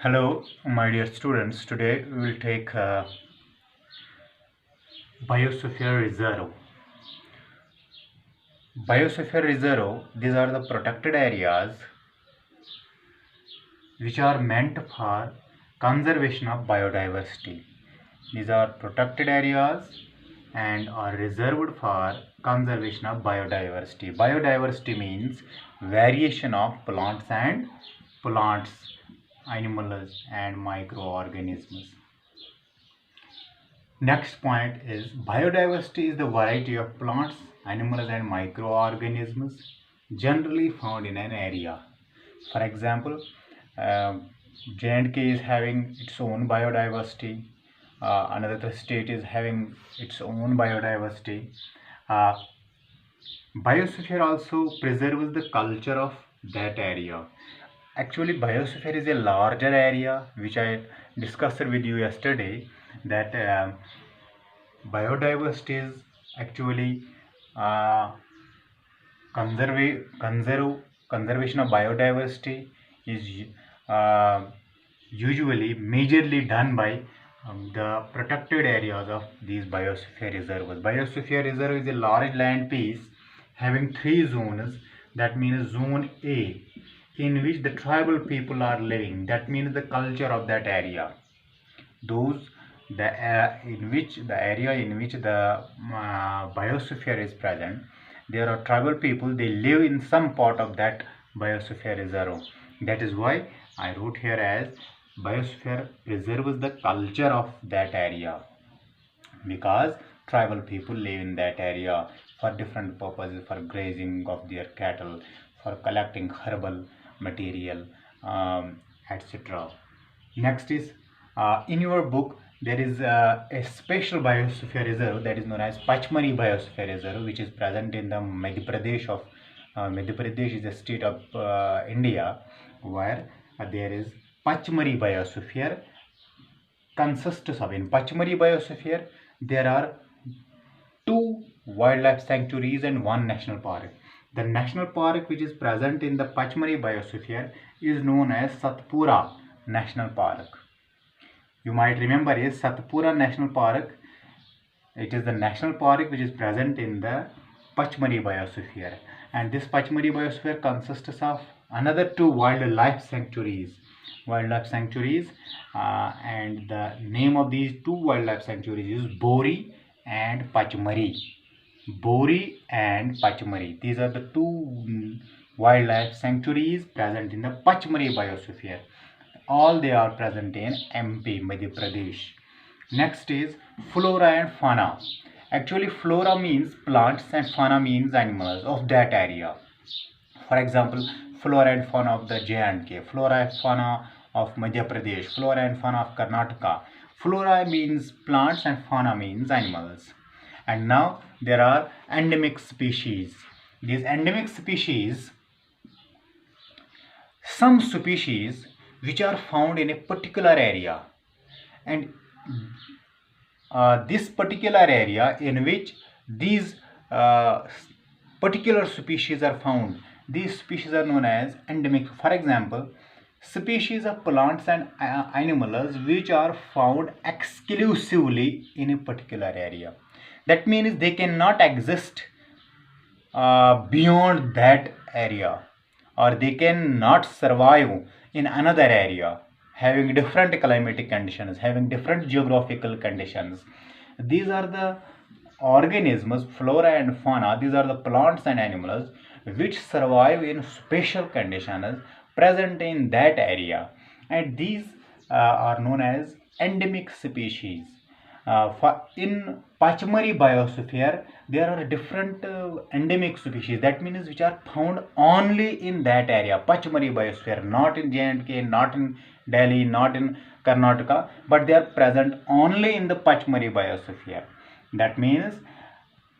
Hello, my dear students. Today we will take Biosphere Reserve. Biosphere Reserve, these are the protected areas which are meant for conservation of biodiversity. These are protected areas and are reserved for conservation of biodiversity. Biodiversity means variation of plants, animals and microorganisms. Next point is biodiversity is the variety of plants, animals and microorganisms generally found in an area. For example, uh, J&K is having its own biodiversity. Another state is having its own biodiversity. Uh, Biosphere also preserves the culture of that area. Actually, biosphere is a larger area which I discussed with you yesterday that biodiversity is actually uh, conservation of biodiversity is uh, usually majorly done by the protected areas of these biosphere reserves. Biosphere reserve is a large land piece having three zones. That means zone A, in which the tribal people are living. That means the culture of that area. Those the in which the area in which the biosphere is present, there are tribal people, they live in some part of that biosphere reserve. That is why I wrote here as biosphere preserves the culture of that area, because tribal people live in that area for different purposes, for grazing of their cattle, for collecting herbal material, etc. Next is in your book there is a special biosphere reserve that is known as Pachmari Biosphere Reserve, which is present in the Madhya Pradesh of Madhya Pradesh is a state of India, where there is Pachmari Biosphere consists of. In Pachmari Biosphere there are two wildlife sanctuaries and one national park. The national park which is present in the Pachmari Biosphere is known as Satpura National Park. You might remember is Satpura National Park. It is the national park which is present in the Pachmari Biosphere, and this Pachmari Biosphere consists of another two wildlife sanctuaries. And the name of these two wildlife sanctuaries is Bori and Pachmari. Bori and Pachmari. These are the two wildlife sanctuaries present in the Pachmari Biosphere. All they are present in MP, Madhya Pradesh. Next is flora and fauna. Actually, flora means plants and fauna means animals of that area. For example, flora and fauna of the J&K, flora and fauna of Madhya Pradesh, flora and fauna of Karnataka. Flora means plants and fauna means animals. And now there are endemic species. These endemic species, some species which are found in a particular area, and this particular area in which these particular species are found, these species are known as endemic. For example, species of plants and animals which are found exclusively in a particular area. That means they cannot exist beyond that area, or they cannot survive in another area, having different climatic conditions, having different geographical conditions. These are the organisms, flora and fauna. These are the plants and animals which survive in special conditions present in that area, and these are known as endemic species. In Pachmari Biosphere, there are different endemic species. That means which are found only in that area, Pachmari Biosphere, not in J&K, not in Delhi, not in Karnataka, but they are present only in the Pachmari Biosphere. That means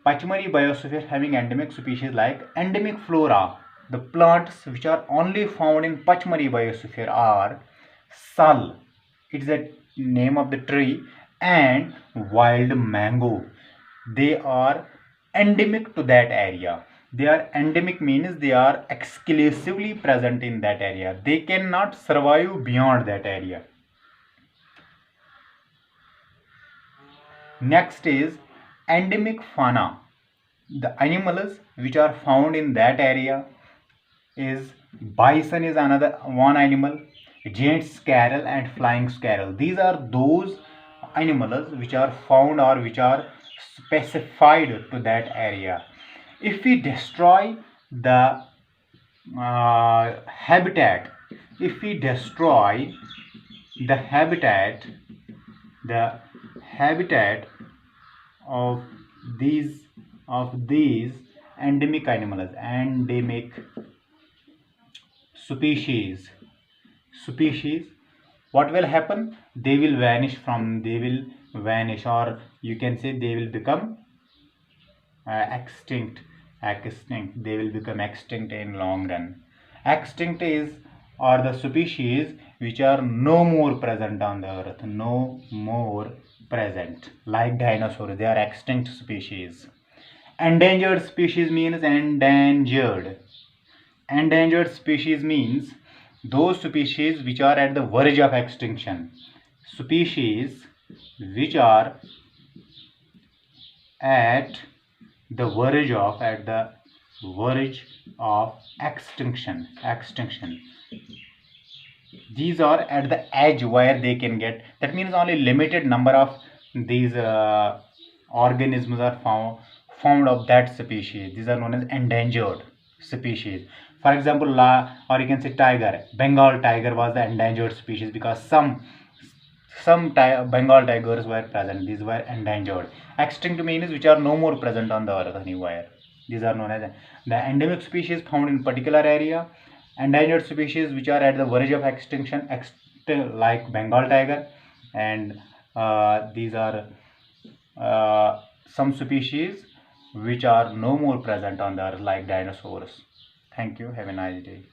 Pachmari Biosphere having endemic species like endemic flora. The plants which are only found in Pachmari Biosphere are sal, it is the name of the tree, and wild mango. They are endemic to that area. They are endemic means they are exclusively present in that area. They cannot survive beyond that area. Next is endemic fauna. The animals which are found in that area is bison is another one animal, giant squirrel and flying squirrel. These are those animals which are found or which are specified to that area. If we destroy the habitat, if we destroy the habitat, the habitat of these endemic animals, endemic species, what will happen? They will vanish or you can say they will become extinct. They will become extinct in long run. Extinct is are the species which are no more present on the earth, no more present, like dinosaurs. They are extinct species. Endangered species means endangered species means those species which are at the verge of extinction. Species which are at the verge of extinction. These are at the edge where they can get, that means only limited number of these organisms are found of that species. These are known as endangered species. For example, or you can say tiger. Bengal tiger was the endangered species because some Bengal tigers were present. These were endangered. Extinct means which are no more present on the earth anywhere. These are known as the endemic species found in particular area. Endangered species which are at the verge of extinction, like Bengal tiger, and these are some species which are no more present on the earth, like dinosaurs. Thank you. Have a nice day.